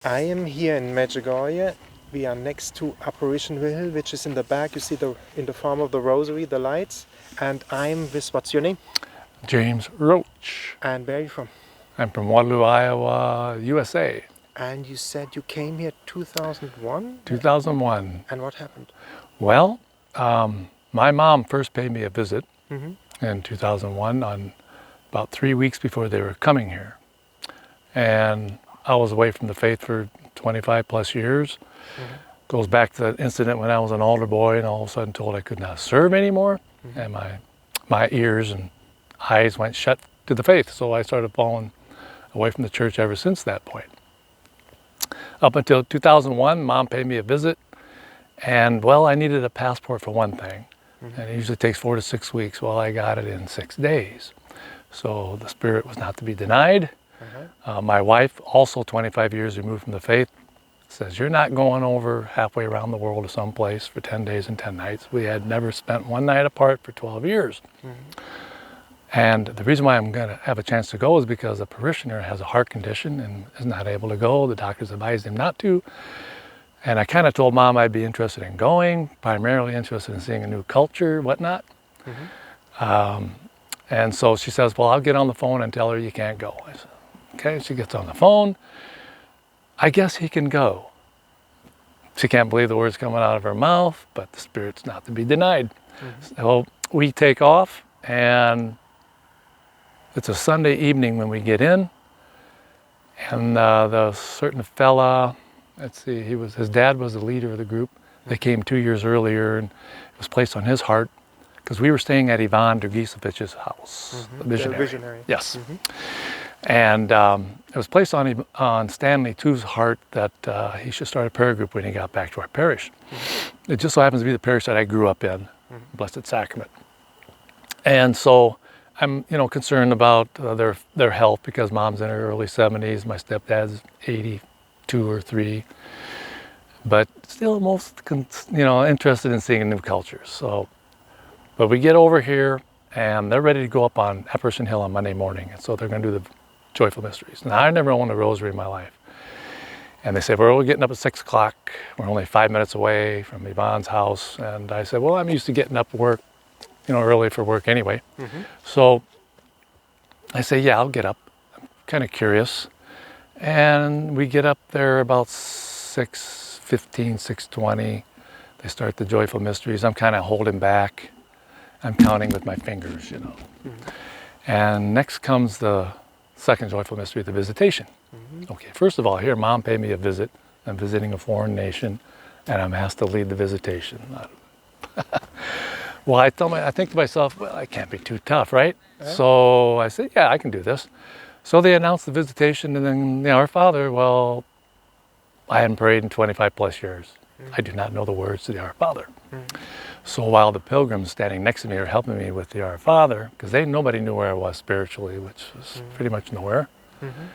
I am here in Medjugorje. We are next to Apparition Hill, which is in the back. You see in the form of the rosary, the lights. And I'm with, what's your name? James Roche. And where are you from? I'm from Waterloo, Iowa, USA. And you said you came here 2001? 2001. And what happened? Well, my mom first paid me a visit Mm-hmm. in 2001 on about 3 weeks before they were coming here. And I was away from the faith for 25 plus years. Mm-hmm. Goes back to that incident when I was an altar boy and all of a sudden told I could not serve anymore. Mm-hmm. And my ears and eyes went shut to the faith. So I started falling away from the church ever since that point. Up until 2001, Mom paid me a visit. And well, I needed a passport for one thing. Mm-hmm. And it usually takes 4 to 6 weeks. Well, I got it in 6 days. So the spirit was not to be denied. Uh-huh. My wife, also 25 years removed from the faith, says, you're not going over halfway around the world to some place for 10 days and 10 nights. We had never spent one night apart for 12 years. Mm-hmm. And the reason why I'm going to have a chance to go is because a parishioner has a heart condition and is not able to go. The doctors advised him not to. And I kind of told Mom I'd be interested in going, primarily interested in seeing a new culture, whatnot. Mm-hmm. And so she says, well, I'll get on the phone and tell her you can't go. I said, okay. She gets on the phone. I guess he can go. She can't believe the words coming out of her mouth, but the spirit's not to be denied. Mm-hmm. So we take off, and it's a Sunday evening when we get in. And the certain fella, let's see, his dad was the leader of the group. They came 2 years earlier, and it was placed on his heart because we were staying at Ivan Dragicevich's house, Mm-hmm. the visionary. The visionary. Yes. Mm-hmm. And it was placed on Stanley Two's heart that he should start a prayer group when he got back to our parish. Mm-hmm. It just so happens to be the parish that I grew up in, mm-hmm. Blessed Sacrament. And so I'm, concerned about their health because Mom's in her early 70s, my stepdad's 82 or 3, but still most, interested in seeing a new culture. So, but we get over here and they're ready to go up on Apparition Hill on Monday morning. And so they're going to do the Joyful Mysteries. Now, I never owned a rosary in my life. And they said, well, we're getting up at 6 o'clock. We're only 5 minutes away from Yvonne's house. And I said, well, I'm used to getting up work, early for work anyway. Mm-hmm. So I say, yeah, I'll get up. I'm kind of curious. And we get up there about 6:15, 6:20. They start the Joyful Mysteries. I'm kind of holding back. I'm counting with my fingers, Mm-hmm. And next comes the second Joyful Mystery, the Visitation. Mm-hmm. Okay, first of all, here, Mom paid me a visit. I'm visiting a foreign nation, and I'm asked to lead the visitation. Well, I think to myself, well, I can't be too tough, right? So I said, yeah, I can do this. So they announced the visitation, and then Our Father, well, I hadn't prayed in 25 plus years. Mm-hmm. I do not know the words to the Our Father. Mm-hmm. So while the pilgrims standing next to me are helping me with the Our Father, because nobody knew where I was spiritually, which was mm-hmm. pretty much nowhere, mm-hmm.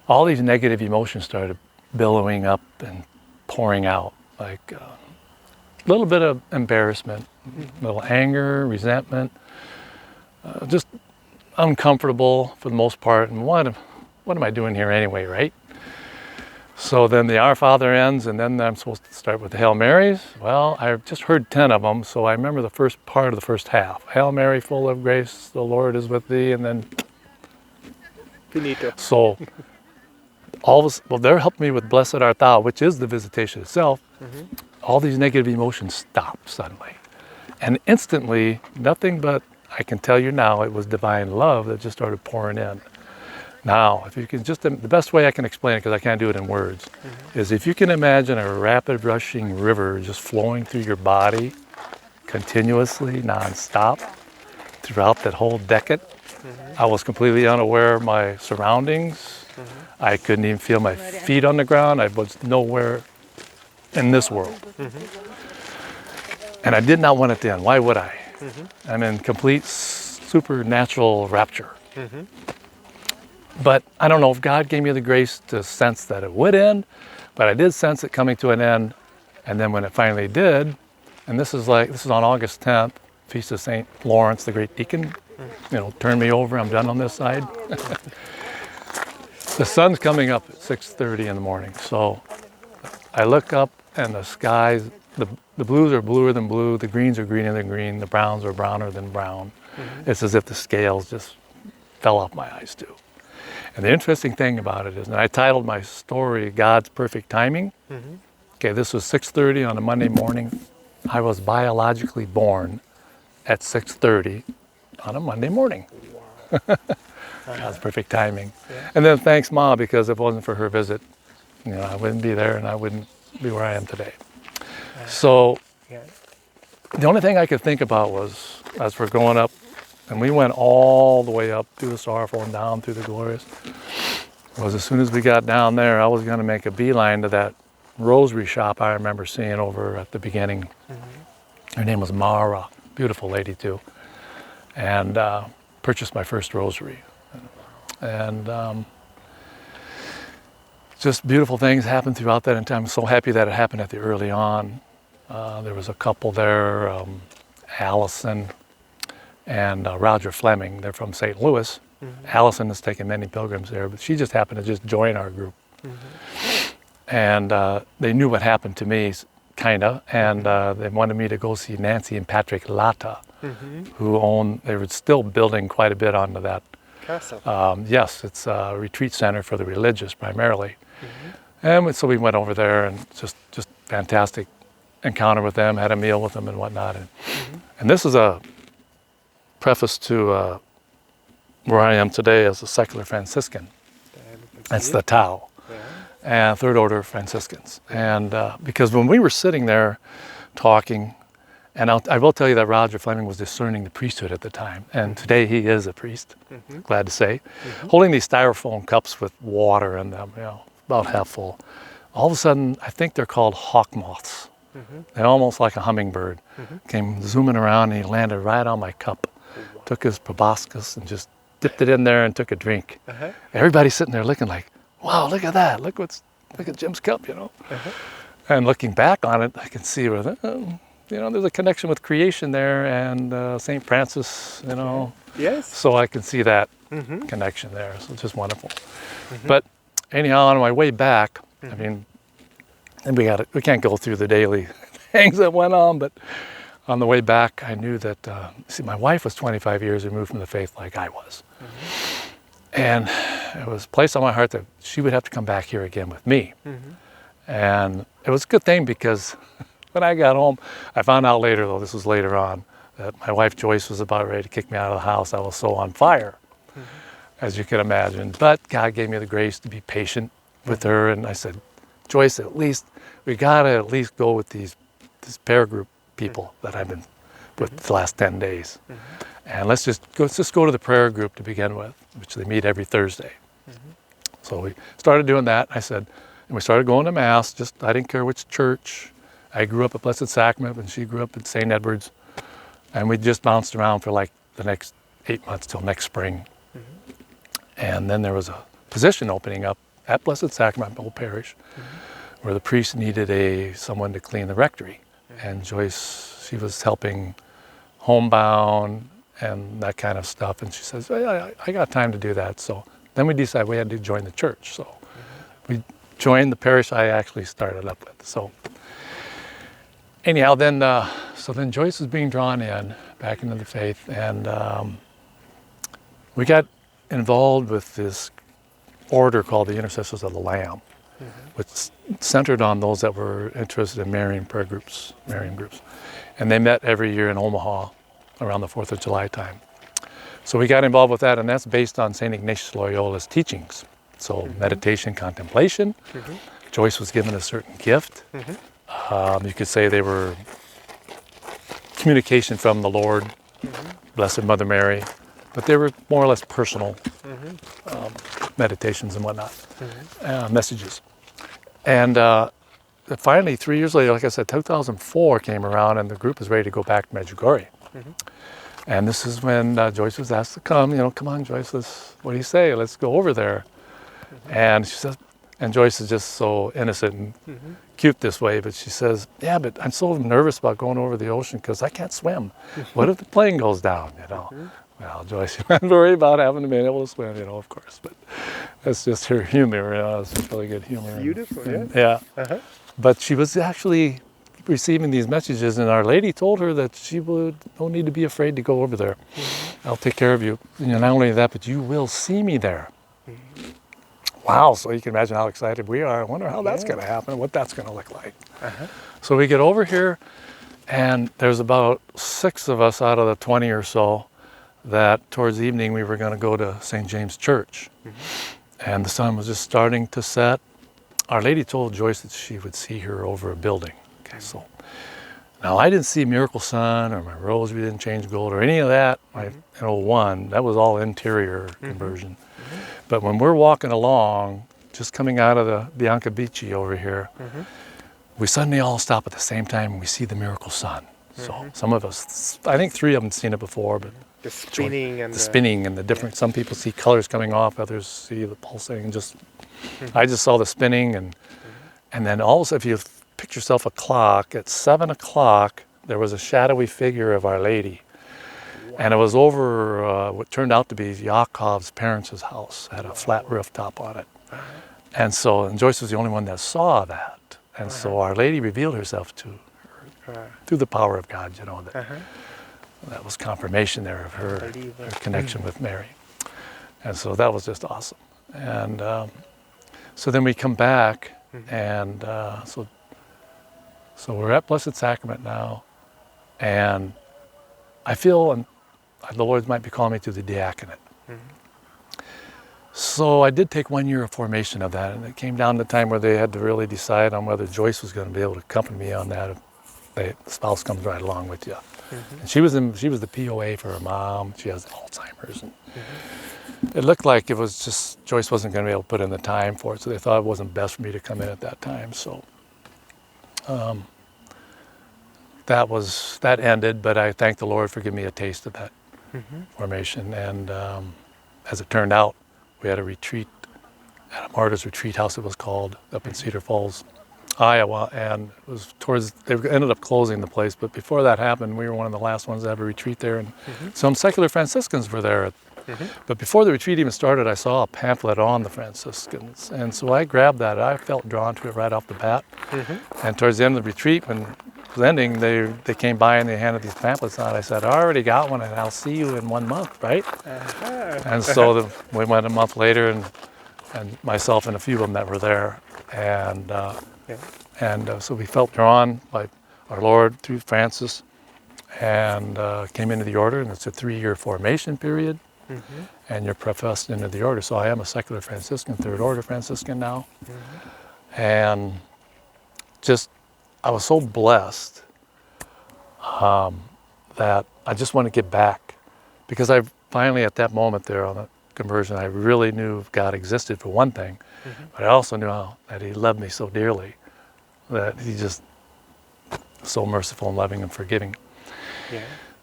all these negative emotions started billowing up and pouring out, like a little bit of embarrassment, a little anger, resentment, just uncomfortable for the most part. And what am I doing here anyway, right? So then the Our Father ends, and then I'm supposed to start with the Hail Marys. Well, I've just heard 10 of them, so I remember the first part of the first half. Hail Mary, full of grace, the Lord is with thee, and then... Finito. So, they're helping me with Blessed Art Thou, which is the visitation itself. Mm-hmm. All these negative emotions stop suddenly. And instantly, nothing but, I can tell you now, it was divine love that just started pouring in. Now, if you can the best way I can explain it, because I can't do it in words, mm-hmm. is if you can imagine a rapid rushing river just flowing through your body continuously, nonstop, throughout that whole decade. Mm-hmm. I was completely unaware of my surroundings. Mm-hmm. I couldn't even feel my feet on the ground. I was nowhere in this world. Mm-hmm. And I did not want it to end. Why would I? Mm-hmm. I'm in complete supernatural rapture. Mm-hmm. But I don't know if God gave me the grace to sense that it would end, but I did sense it coming to an end. And then when it finally did, and this is on August 10th, Feast of St. Lawrence, the great deacon, turned me over, I'm done on this side. The sun's coming up at 6:30 in the morning. So I look up and the skies, the blues are bluer than blue, the greens are greener than green, the browns are browner than brown. It's as if the scales just fell off my eyes too. And the interesting thing about it is, and I titled my story, God's Perfect Timing. Okay, this was 6:30 on a Monday morning. I was biologically born at 6:30 on a Monday morning. God's perfect timing. Yeah. And then thanks Ma, because if it wasn't for her visit, I wouldn't be there and I wouldn't be where I am today. So Yeah. the only thing I could think about was, as we're going up, and we went all the way up through the Sorrowful and down through the Glorious, was as soon as we got down there, I was going to make a beeline to that rosary shop I remember seeing over at the beginning. Her name was Mara, beautiful lady too, and purchased my first rosary. And just beautiful things happened throughout that, and I'm so happy that it happened at the early on. There was a couple there, Allison and Roger Fleming. They're from St. Louis. Allison has taken many pilgrims there, but she just happened to just join our group. And they knew what happened to me, kinda, and they wanted me to go see Nancy and Patrick Latta, who they were still building quite a bit onto that. Castle. Yes, it's a retreat center for the religious primarily. And so we went over there, and just fantastic encounter with them, had a meal with them and whatnot. And this is a preface to where I am today as a secular Franciscan. That's the Tao, and Third Order Franciscans. And because when we were sitting there talking, and I will tell you that Roger Fleming was discerning the priesthood at the time, and today he is a priest, glad to say, holding these styrofoam cups with water in them, about half full. All of a sudden, I think they're called hawk moths. They're almost like a hummingbird. Came zooming around, and he landed right on my cup. Took his proboscis and just dipped it in there and took a drink. Everybody's sitting there looking like, wow, look at that. Look at Jim's cup, And looking back on it, I can see where there's a connection with creation there, and St. Francis, Yes. So I can see that connection there. So it's just wonderful. But anyhow, on my way back, I mean, and we can't go through the daily things that went on, but on the way back, I knew that, my wife was 25 years removed from the faith like I was. And it was placed on my heart that she would have to come back here again with me. And it was a good thing, because when I got home, I found out later, though this was later on, that my wife Joyce was about ready to kick me out of the house. I was so on fire, as you can imagine. But God gave me the grace to be patient with her, and I said, Joyce, we gotta at least go with this prayer group people that I've been with the last 10 days. And let's just go to the prayer group to begin with, which they meet every Thursday. So we started doing that. And we started going to Mass. I didn't care which church. I grew up at Blessed Sacrament, and she grew up at St. Edward's. And we just bounced around for like the next 8 months till next spring. And then there was a position opening up at Blessed Sacrament Old Parish, where the priest needed someone to clean the rectory. And Joyce, she was helping homebound and that kind of stuff. And she says, I got time to do that. So then we decided we had to join the church. So we joined the parish I actually started up with. So anyhow, then Joyce was being drawn in back into the faith, and we got involved with this order called the Intercessors of the Lamb, which centered on those that were interested in Marian groups. And they met every year in Omaha around the 4th of July time. So we got involved with that, and that's based on St. Ignatius Loyola's teachings. So meditation, contemplation. Joyce was given a certain gift. You could say they were communication from the Lord, Blessed Mother Mary, but they were more or less personal meditations and whatnot, messages. And finally, 3 years later, like I said, 2004 came around, and the group was ready to go back to Medjugorje. And this is when Joyce was asked to come. Come on, Joyce, what do you say? Let's go over there. And she says, and Joyce is just so innocent and cute this way, but she says, yeah, but I'm so nervous about going over the ocean because I can't swim. What if the plane goes down, Well, Joyce, you don't worry about having been able to swim, of course, but that's just her humor, it's just really good humor. Beautiful, Yeah. Uh-huh. But she was actually receiving these messages, and Our Lady told her that she would don't need to be afraid to go over there. I'll take care of you. Not only that, but you will see me there. Wow, so you can imagine how excited we are. I wonder how that's going to happen, what that's going to look like. So we get over here, and there's about 6 of us out of the 20 or so that towards the evening we were going to go to St. James Church. And the sun was just starting to set. Our Lady told Joyce that she would see her over a building. Okay, so now I didn't see Miracle Sun or my rosary didn't change gold or any of that. In 01, that was all interior conversion. But when we're walking along, just coming out of the Bianca Beachy over here, we suddenly all stop at the same time and we see the Miracle Sun. So some of us, I think 3 of them seen it before, but The spinning and the spinning and the different, some people see colors coming off, others see the pulsating. I just saw the spinning, and then also if you picture yourself a clock, at 7 o'clock, there was a shadowy figure of Our Lady. And it was over what turned out to be Yaakov's parents' house, had a flat rooftop on it. And Joyce was the only one that saw that. And so Our Lady revealed herself to her through the power of God, that was confirmation there of her connection with Mary. And so that was just awesome. And so then we come back, and so we're at Blessed Sacrament now, and I feel the Lord might be calling me to the diaconate. So I did take 1 year of formation of that, and it came down to the time where they had to really decide on whether Joyce was going to be able to accompany me on that. The spouse comes right along with you. And she was the POA for her mom. She has Alzheimer's, and it looked like it was just Joyce wasn't going to be able to put in the time for it, so they thought it wasn't best for me to come in at that time. So that ended, but I thank the Lord for giving me a taste of that formation. And as it turned out, we had a retreat at a martyr's retreat house, it was called, up in Cedar Falls, Iowa, and it was they ended up closing the place, but before that happened, we were one of the last ones to have a retreat there, and some secular Franciscans were there. But before the retreat even started, I saw a pamphlet on the Franciscans, and so I grabbed that. I felt drawn to it right off the bat. And towards the end of the retreat, when it was ending, they came by and they handed these pamphlets out. I said, I already got one, and I'll see you in 1 month, right? And so we went a month later, and myself and a few of them that were there, and so we felt drawn by our Lord through Francis, and came into the order, and it's a 3-year formation period. And you're professed into the order. So I am a secular Franciscan, 3rd order Franciscan now. And I was so blessed that I just want to give back, because I finally at that moment there on the conversion, I really knew God existed for one thing, but I also knew that He loved me so dearly, that He just so merciful and loving and forgiving.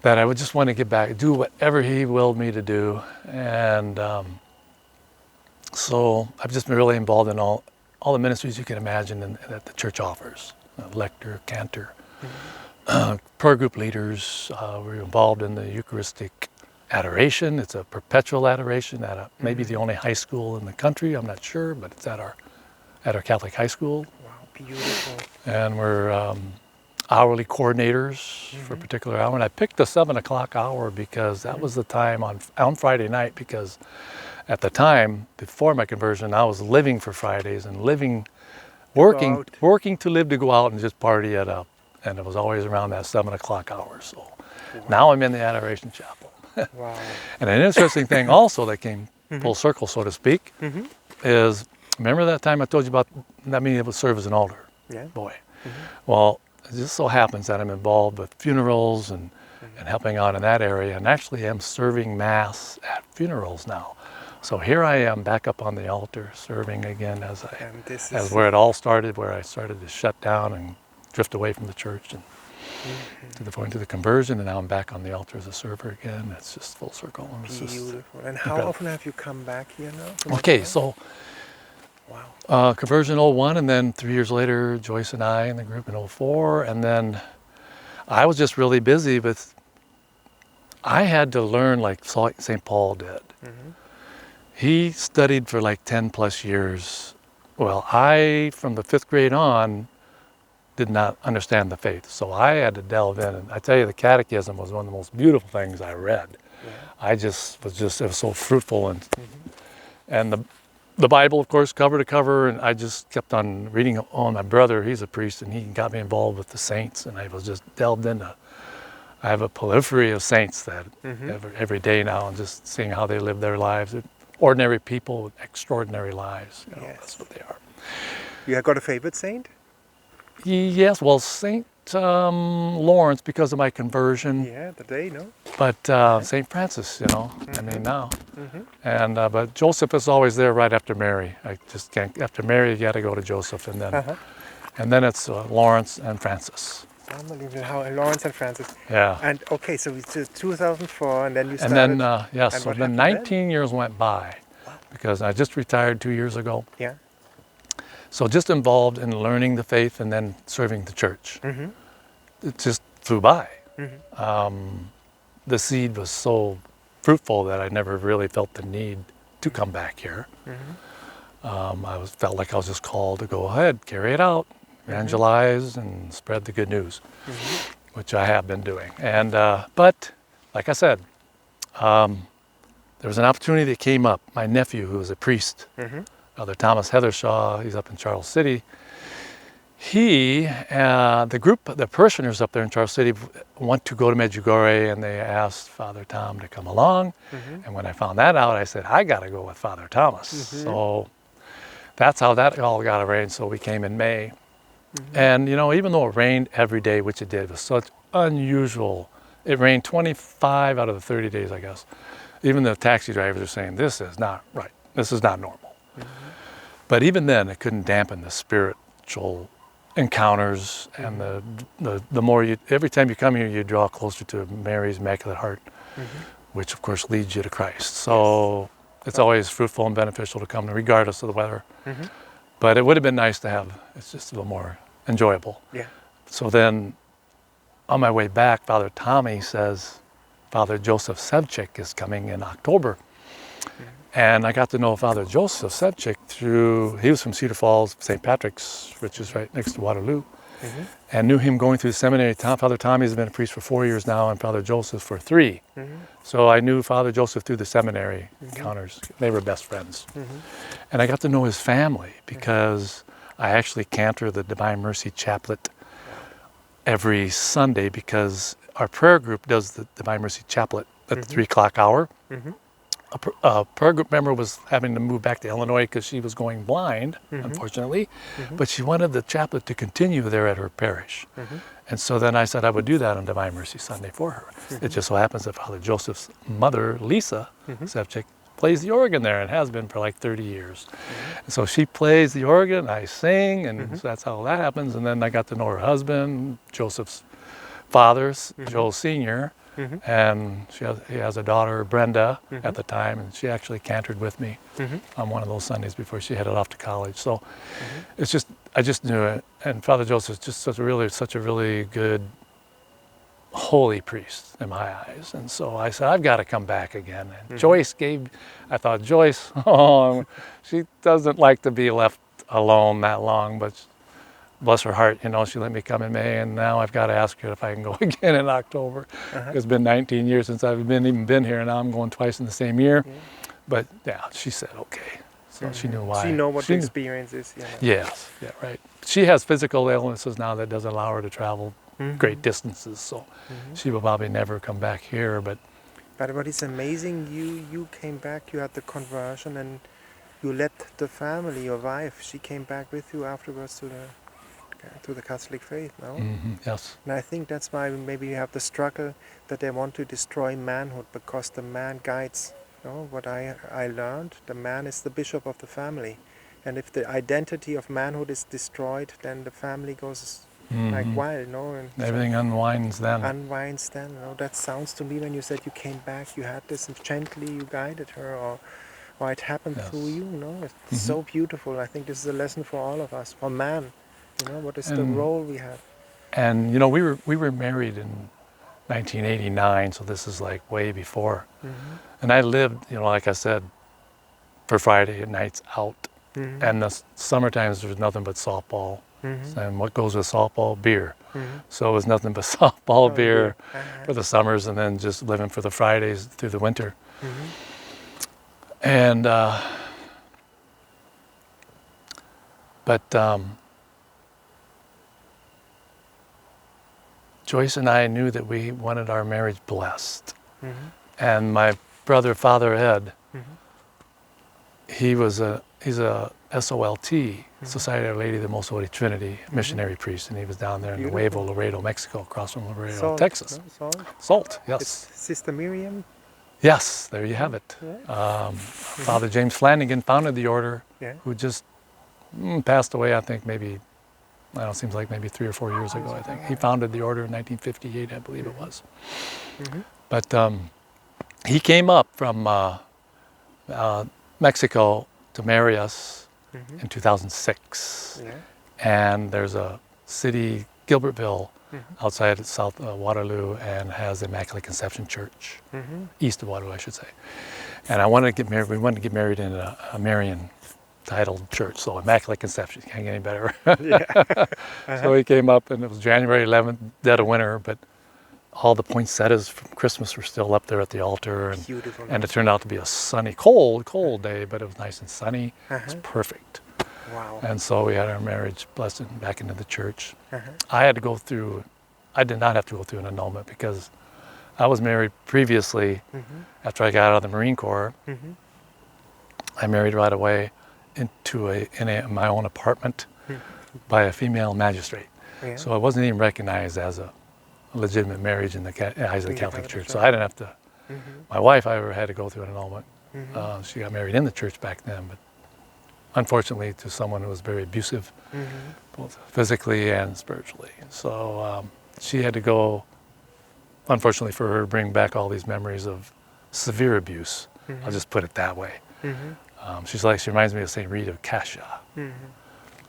That I would just want to give back, do whatever He willed me to do. And so I've just been really involved in all the ministries you can imagine and that the church offers. Lector, cantor, prayer group leaders. We're involved in the Eucharistic adoration. It's a perpetual adoration at maybe the only high school in the country. I'm not sure, but it's at our Catholic high school. Wow, beautiful. And we're hourly coordinators for a particular hour, and I picked the 7 o'clock hour because that was the time on Friday night, because at the time before my conversion I was living for Fridays and working to live to go out and just party it up, and it was always around that 7 o'clock hour. So now I'm in the Adoration Chapel. Wow. And an interesting thing also that came full circle, so to speak, is, remember that time I told you about not being able to serve as an altar boy? Well, it just so happens that I'm involved with funerals and helping out in that area, and actually am serving Mass at funerals now. So here I am back up on the altar serving again as where it all started, where I started to shut down and drift away from the church, and to the point of the conversion, and now I'm back on the altar as a server again. It's just full circle. It's beautiful. And how often have you come back here now? Okay, so conversion 01, and then 3 years later, Joyce and I in the group in 04, and then I was just really busy with I had to learn like St. Paul did. He studied for like 10 plus years. Well, I, from the 5th grade on, did not understand the faith. So I had to delve in. And I tell you, the catechism was one of the most beautiful things I read. I just, it was so fruitful. And the Bible, of course, cover to cover. And I just kept on reading on my brother. He's a priest, and he got me involved with the saints. And I was just delved into, I have a periphery of saints that every day now, and just seeing how they live their lives. Ordinary people with extraordinary lives. You know, that's what they are. You have got a favorite saint? Yes, well, St. Lawrence, because of my conversion. Yeah, the day, no? But St. Francis, you know, I mean now. And but Joseph is always there right after Mary. I just can't, after Mary you got to go to Joseph, and then it's Lawrence and Francis. Unbelievable how Lawrence and Francis. Yeah. And okay, so it's 2004, and then you started. And then, yes, and so what then happened 19 years went by, because I just retired 2 years ago. Yeah. So just involved in learning the faith and then serving the church. It just flew by. The seed was so fruitful that I never really felt the need to come back here. I felt like I was just called to go ahead, carry it out, evangelize, and spread the good news, which I have been doing. And but like I said, there was an opportunity that came up. My nephew, who was a priest, Father Thomas Heathershaw, he's up in Charles City. He, the parishioners up there in Charles City want to go to Medjugorje, and they asked Father Tom to come along. And when I found that out, I said, I got to go with Father Thomas. So that's how that all got arranged. So we came in May. And, you know, even though it rained every day, which it did, it was such unusual. It rained 25 out of the 30 days, I guess. Even the taxi drivers are saying, this is not right. This is not normal. But even then, it couldn't dampen the spiritual encounters, and the more you, every time you come here, you draw closer to Mary's Immaculate Heart, which of course leads you to Christ. So it's always fruitful and beneficial to come, regardless of the weather. But it would have been nice to have, it's just a little more enjoyable. So then on my way back, Father Tommy says, Father Joseph Sevchik is coming in October. And I got to know Father Joseph Sevchik through, he was from Cedar Falls, St. Patrick's, which is right next to Waterloo, and knew him going through the seminary. Father Tommy's been a priest for 4 years now, and Father Joseph for 3. So I knew Father Joseph through the seminary encounters. They were best friends. And I got to know his family, because I actually cantor the Divine Mercy Chaplet every Sunday, because our prayer group does the Divine Mercy Chaplet at the 3 o'clock hour. A prayer group member was having to move back to Illinois because she was going blind, unfortunately, but she wanted the chaplet to continue there at her parish. And so then I said I would do that on Divine Mercy Sunday for her. It just so happens that Father Joseph's mother, Lisa Sevchik, plays the organ there and has been for like 30 years. And so she plays the organ, I sing, and so that's how that happens. And then I got to know her husband, Joseph's father, Joel Sr., and he has a daughter, Brenda, at the time, and she actually cantored with me on one of those Sundays before she headed off to college. So it's just, I just knew it. And Father Joseph is just such a really good, holy priest in my eyes. And so I said, I've got to come back again. And Joyce I thought, Joyce, she doesn't like to be left alone that long, but bless her heart, you know, she let me come in May, and now I've got to ask her if I can go again in October. It's been 19 years since I've even been here, and now I'm going twice in the same year. But yeah, she said okay. So she knew why. She know what the experience is. Yes, yeah, right. She has physical illnesses now that doesn't allow her to travel great distances, so she will probably never come back here. But what is amazing, you came back, you had the conversion, and you led the family, your wife, she came back with you afterwards to the Catholic faith, no? Yes. And I think that's why maybe you have the struggle that they want to destroy manhood, because the man guides. You know, what I learned, the man is the bishop of the family. And if the identity of manhood is destroyed, then the family goes like wild, no? And everything unwinds then. Unwinds then, you know? That sounds to me, when you said you came back, you had this, and gently you guided her, or it happened through you, no? It's so beautiful. I think this is a lesson for all of us, for man. You know, what is the role we have? And you know, we were married in 1989, so this is like way before. And I lived, like I said, for Friday nights out. And the summer times there was nothing but softball. And what goes with softball? Beer. So it was nothing but softball, beer for the summers, and then just living for the Fridays through the winter. And Joyce and I knew that we wanted our marriage blessed. And my brother, Father Ed, he's a SOLT, Society of Our Lady of the Most Holy Trinity, missionary priest, and he was down there in Nuevo Laredo, Mexico, across from Laredo, Salt, Texas. no? Salt? Salt, yes. It's Sister Miriam? Yes, there you have it. Father James Flanagan founded the order, who just passed away, I think maybe, seems like maybe 3 or 4 years ago, I think. He founded the order in 1958, I believe it was. But he came up from Mexico to marry us in 2006. And there's a city, Gilbertville, outside of South Waterloo, and has the Immaculate Conception Church, east of Waterloo, I should say. And we wanted to get married in a Marian titled church, so Immaculate Conception, can't get any better. So he came up, and it was January 11th, dead of winter, but all the poinsettias from Christmas were still up there at the altar, and it turned out to be a sunny, cold day, but it was nice and sunny. It was perfect. Wow. And so we had our marriage blessed back into the church. I did not have to go through an annulment because I was married previously. After I got out of the Marine Corps, I married right away in my own apartment by a female magistrate. So I wasn't even recognized as a legitimate marriage in the eyes of the Catholic Church. So I didn't have to, my wife, I had to go through an annulment. She got married in the church back then, but unfortunately to someone who was very abusive, both physically and spiritually. So she had to go, unfortunately for her, to bring back all these memories of severe abuse. I'll just put it that way. She reminds me of St. Rita of Cascia.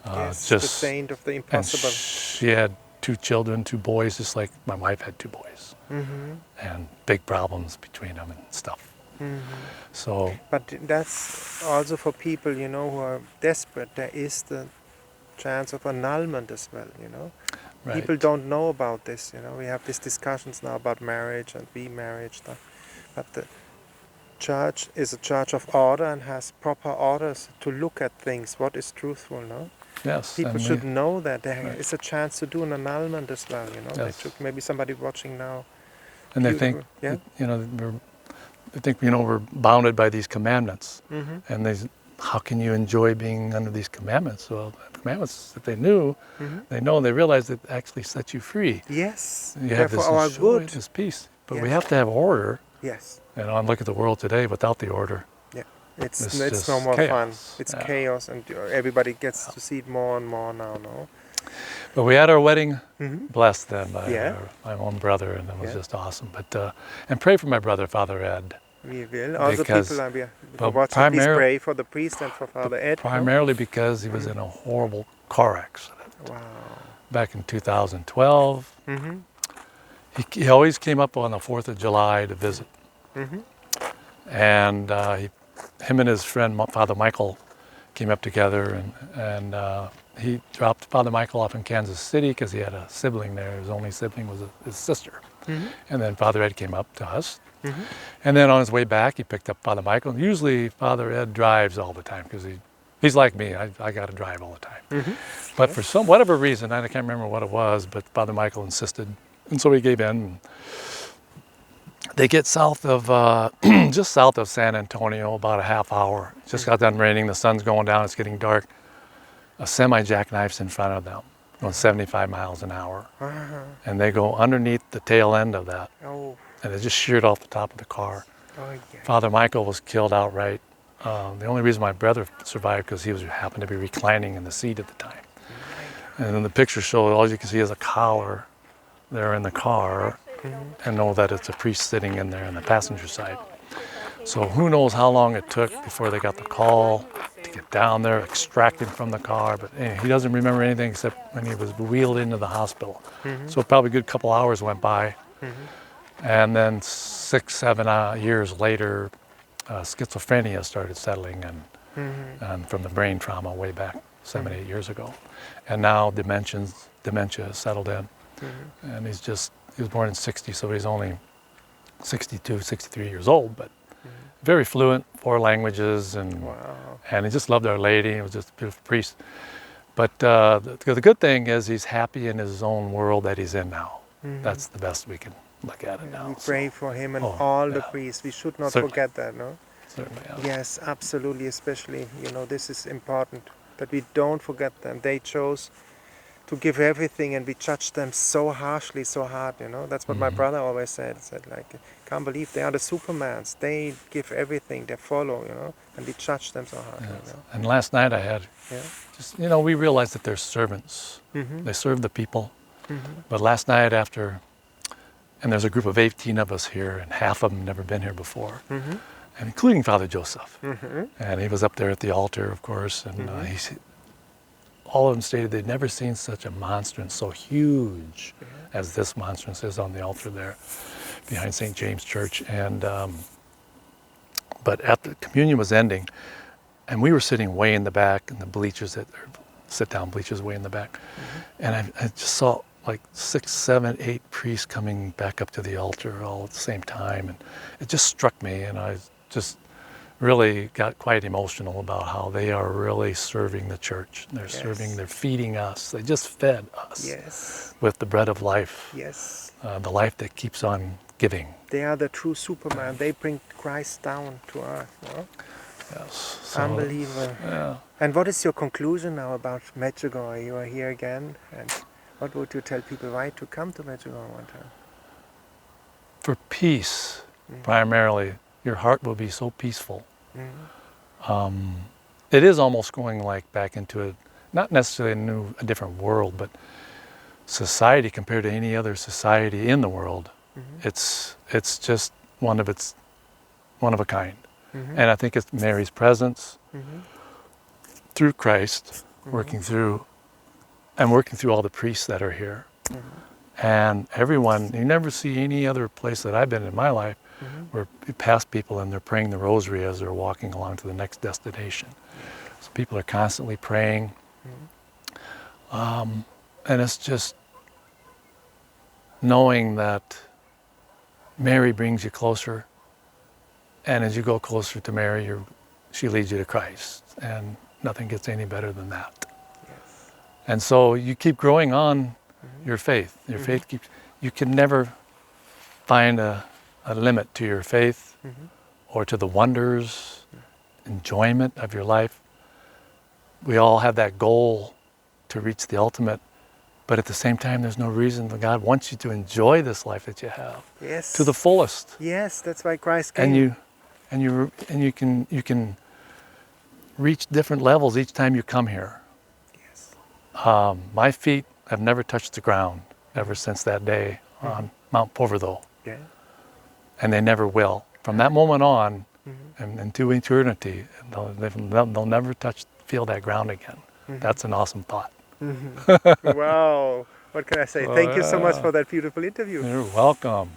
Yes, the saint of the impossible. She had 2 children, 2 boys, just like my wife had 2 boys. And big problems between them and stuff. So, but that's also for people, who are desperate. There is the chance of annulment as well, right. People don't know about this, We have these discussions now about marriage and remarriage stuff. But the church is a church of order and has proper orders to look at things, what is truthful, no? Yes. People should know that there is a chance to do an annulment as well, Yes. Maybe somebody watching now. And they think, we're bounded by these commandments. And how can you enjoy being under these commandments? Well, the commandments that they knew, they realize that actually set you free. Yes, you have this our joy, good. this peace. But we have to have order. Yes. And I look at the world today without the order. Yeah, it's no more fun. It's chaos, and everybody gets to see it more and more now, no? But we had our wedding blessed then by my own brother, and it was just awesome. But and pray for my brother, Father Ed. We will. All the people are watching, please pray for the priest and for Father Ed. Primarily because he was in a horrible car accident. Wow. Back in 2012. He always came up on the 4th of July to visit. And him and his friend, Father Michael, came up together, and he dropped Father Michael off in Kansas City because he had a sibling there. His only sibling was his sister. And then Father Ed came up to us. And then on his way back, he picked up Father Michael. And usually Father Ed drives all the time because he's like me. I got to drive all the time. But for whatever reason, I can't remember what it was, but Father Michael insisted. And so he gave in. They get south of, just south of San Antonio, about a half hour. It just got done raining, the sun's going down, it's getting dark. A semi-jackknife's in front of them, going 75 miles an hour. And they go underneath the tail end of that. And they just sheared off the top of the car. Father Michael was killed outright. The only reason my brother survived because he happened to be reclining in the seat at the time. And then the picture shows all you can see is a collar there in the car, and know that it's a priest sitting in there on the passenger side. So who knows how long it took before they got the call to get down there, extract him from the car. But anyway, he doesn't remember anything except when he was wheeled into the hospital. So probably a good couple hours went by. And then 6, 7 years later, schizophrenia started settling, and from the brain trauma way back 7, 8 years ago. And now dementia has settled in. And he was born in 60, so he's only 62, 63 years old, but very fluent, 4 languages, and he just loved Our Lady. He was just a beautiful priest. But the good thing is he's happy in his own world that he's in now. That's the best we can look at it now. We pray for him and all the priests. We should not forget that, no? Certainly, Yes, absolutely, especially, this is important, that we don't forget them. They chose to give everything and we judge them so harshly, so hard, That's what my brother always said. He said, can't believe they are the Supermans. They give everything, they follow, and we judge them so hard. Yes. And last night I had, just, we realized that they're servants. They serve the people. But last night and there's a group of 18 of us here, and half of them never been here before, and including Father Joseph. And he was up there at the altar, of course, and all of them stated they'd never seen such a monstrance so huge as this monstrance is on the altar there behind St. James Church. And but the communion was ending, and we were sitting way in the back in the bleachers, sit-down bleachers way in the back, and I just saw like 6, 7, 8 priests coming back up to the altar all at the same time, and it just struck me, and I just really got quite emotional about how they are really serving the church. They're they're feeding us. They just fed us with the bread of life, the life that keeps on giving. They are the true Superman. They bring Christ down to earth. No? Yes. So, unbelievable. Yeah. And what is your conclusion now about Medjugorje? You are here again, and what would you tell people why to come to Medjugorje one time? For peace, primarily, your heart will be so peaceful. It is almost going like back into not necessarily a different world, but society compared to any other society in the world. It's just one of a kind. And I think it's Mary's presence through Christ, working through all the priests that are here. And everyone, you never see any other place that I've been in my life where you pass people and they're praying the rosary as they're walking along to the next destination. So people are constantly praying. And it's just knowing that Mary brings you closer, and as you go closer to Mary, she leads you to Christ, and nothing gets any better than that. And so you keep growing on your faith. Your faith you can never find a limit to your faith or to the wonders, enjoyment of your life. We all have that goal to reach the ultimate, but at the same time, there's no reason that God wants you to enjoy this life that you have to the fullest. Yes, that's why Christ came. And you can reach different levels each time you come here. My feet have never touched the ground ever since that day on Mount Povertho. And they never will. From that moment on and into eternity, they'll never feel that ground again. That's an awesome thought. Wow, what can I say? Thank you so much for that beautiful interview. You're welcome.